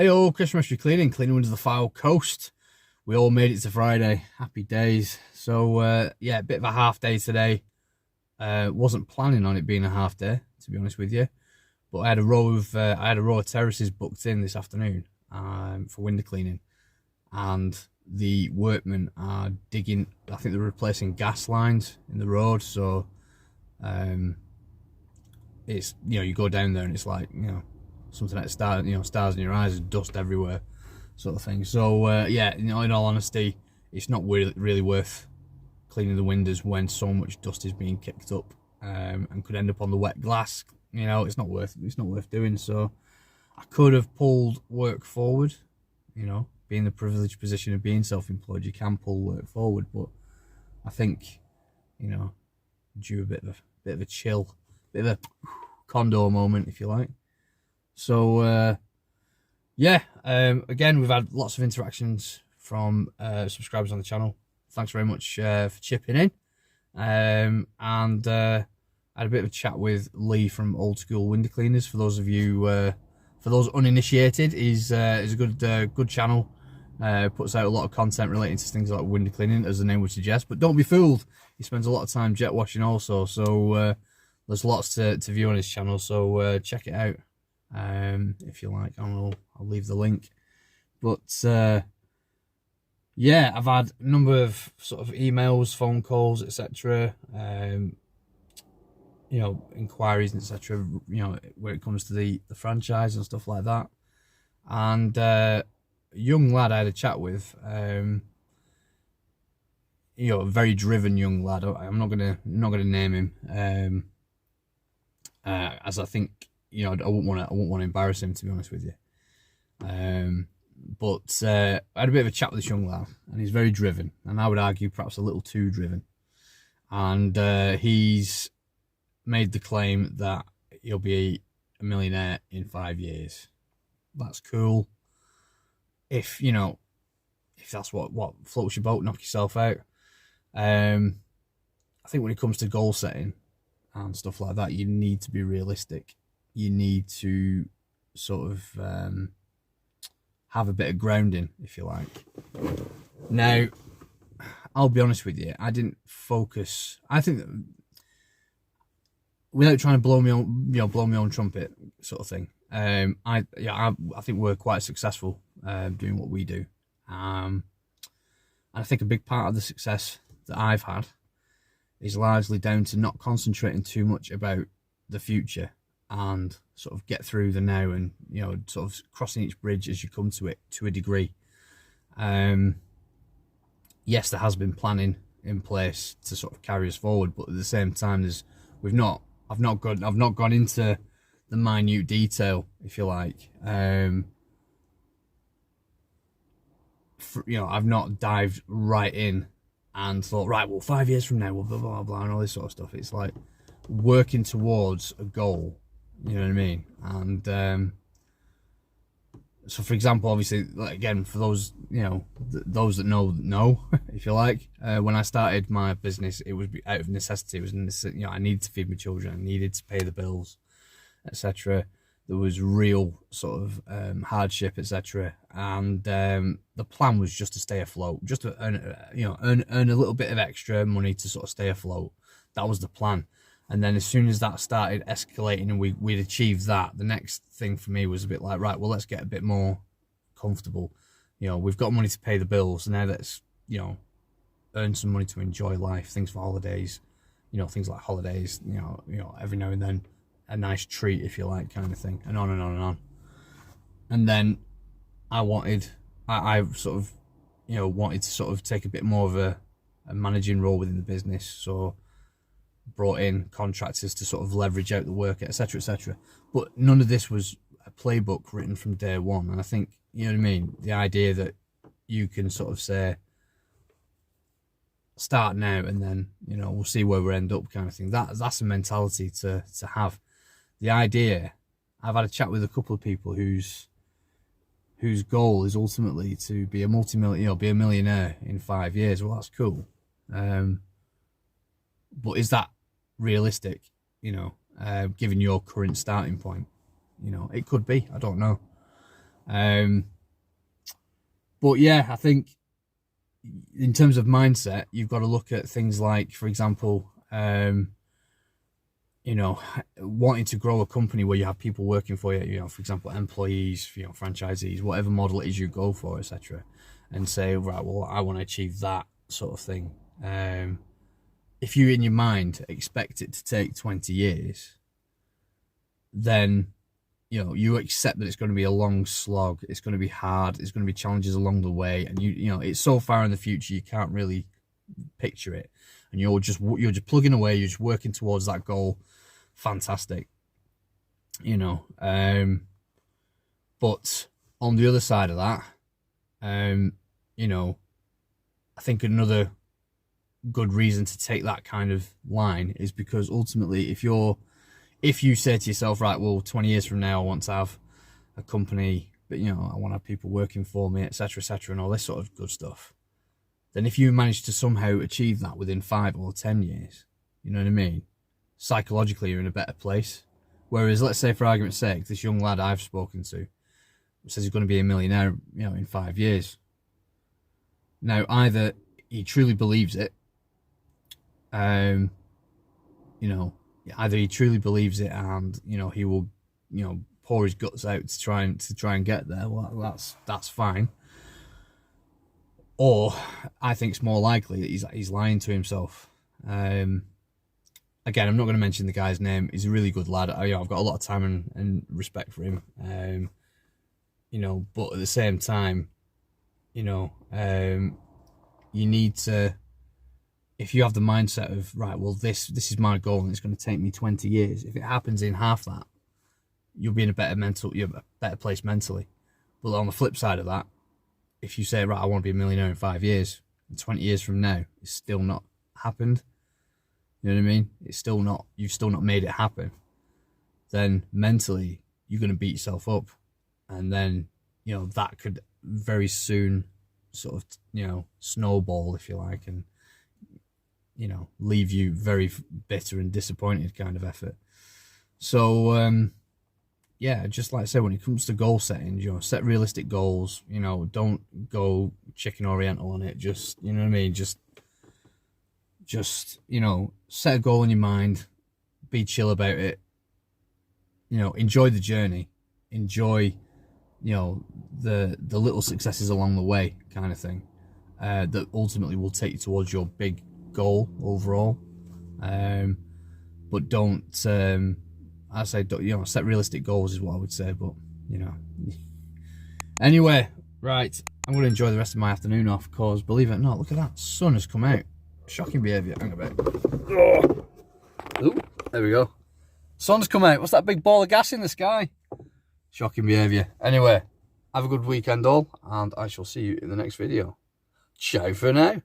Heyo, Chris from cleaning windows of the Fylde Coast. We all made it to Friday. Happy days. So yeah, a bit of a half day today. Wasn't planning on it being a half day, to be honest with you, but I had a row of terraces booked in this afternoon for window cleaning, and the workmen are digging. I think they're replacing gas lines in the road. So it's, you go down there and it's like, something like stars in your eyes and dust everywhere, sort of thing. So yeah, in all honesty, it's not really worth cleaning the windows when so much dust is being kicked up and could end up on the wet glass. It's not worth doing. So I could have pulled work forward. Being the privileged position of being self-employed, you can pull work forward, but I think due a bit of a chill, bit of a condo moment, if you like. So yeah, again, we've had lots of interactions from subscribers on the channel. Thanks very much for chipping in. And I had a bit of a chat with Lee from Old School Window Cleaners. For those of you, for those uninitiated, he's a good channel. Puts out a lot of content relating to things like window cleaning, as the name would suggest. But don't be fooled, he spends a lot of time jet washing also. So there's lots to view on his channel. So check it out. If you like. I'll leave the link. But yeah, I've had a number of sort of emails, phone calls, etc. Inquiries, etc. Where it comes to the franchise and stuff like that. And a young lad I had a chat with, a very driven young lad. I'm not gonna name him, as I think. I wouldn't want to embarrass him, to be honest with you. But I had a bit of a chat with this young lad, and he's very driven, and I would argue perhaps a little too driven. And he's made the claim that he'll be a millionaire in 5 years. That's cool. If that's what floats your boat, knock yourself out. I think when it comes to goal setting and stuff like that, you need to be realistic. You need to sort of have a bit of grounding, if you like. Now, I'll be honest with you, I didn't focus. I think that, without trying to blow my own trumpet, sort of thing. I think we're quite successful doing what we do, and I think a big part of the success that I've had is largely down to not concentrating too much about the future, and sort of get through the now, and sort of crossing each bridge as you come to it, to a degree. Yes, there has been planning in place to sort of carry us forward, but at the same time, I've not gone into the minute detail, if you like. I've not dived right in and thought, right, well, 5 years from now, blah blah blah, and all this sort of stuff. It's like working towards a goal. You know what I mean? And so, for example, obviously, like, again, for those those that know, if you like, when I started my business, it was out of necessity. It was I needed to feed my children, I needed to pay the bills, etc. There was real sort of hardship, etc. And the plan was just to stay afloat, just to earn a little bit of extra money to sort of stay afloat. That was the plan. And then as soon as that started escalating and we'd achieved that, the next thing for me was a bit like, right, well, let's get a bit more comfortable. We've got money to pay the bills. Now let's, earn some money to enjoy life, things for holidays, things like holidays, every now and then a nice treat, if you like, kind of thing, and on and on and on. And then I sort of, wanted to sort of take a bit more of a managing role within the business, so brought in contractors to sort of leverage out the work, etc., etc. But none of this was a playbook written from day one. And I think, you know what I mean, the idea that you can sort of say, start now and then, we'll see where we end up, kind of thing. That's a mentality to have. The idea, I've had a chat with a couple of people whose goal is ultimately to be a multi-millionaire, be a millionaire in 5 years. Well, that's cool. But is that realistic, given your current starting point? It could be, I don't know. But yeah, I think in terms of mindset, you've got to look at things like, for example, wanting to grow a company where you have people working for you, for example, employees, franchisees, whatever model it is you go for, etc. And say, right, well, I want to achieve that sort of thing. If you, in your mind, expect it to take 20 years, then, you accept that it's going to be a long slog. It's going to be hard. There's going to be challenges along the way. And, it's so far in the future, you can't really picture it. And you're just plugging away. You're just working towards that goal. Fantastic. But on the other side of that, I think another good reason to take that kind of line is because ultimately, if you say to yourself, right, well, 20 years from now I want to have a company, but I want to have people working for me, etc., etc., and all this sort of good stuff, then if you manage to somehow achieve that within 5 or 10 years, you know what I mean, psychologically you're in a better place. Whereas, let's say for argument's sake, this young lad I've spoken to says he's going to be a millionaire, in 5 years. Now, either he truly believes it, either he truly believes it and, he will, pour his guts out to try and get there. Well, that's fine. Or I think it's more likely that he's lying to himself. Again, I'm not going to mention the guy's name. He's a really good lad. I've got a lot of time and respect for him. But at the same time, you need to, if you have the mindset of, right, well, this is my goal and it's going to take me 20 years. If it happens in half that, you'll be in you're a better place mentally. But on the flip side of that, if you say, right, I want to be a millionaire in 5 years, and 20 years from now, it's still not happened. You know what I mean? You've still not made it happen. Then mentally, you're going to beat yourself up. And then, that could very soon sort of, snowball, if you like, and, leave you very bitter and disappointed kind of effort. So, yeah, just like I said, when it comes to goal setting, set realistic goals, don't go chicken oriental on it. Just, you know what I mean? Just, set a goal in your mind, be chill about it, enjoy the journey, enjoy, the little successes along the way kind of thing, that ultimately will take you towards your big goal overall. But don't, I say, set realistic goals is what I would say, but, Anyway, right, I'm going to enjoy the rest of my afternoon off, because, believe it or not, look at that, sun has come out. Shocking behaviour, hang about. Oh. Ooh, there we go. Sun's come out, what's that big ball of gas in the sky? Shocking behaviour. Anyway, have a good weekend all, and I shall see you in the next video. Ciao for now.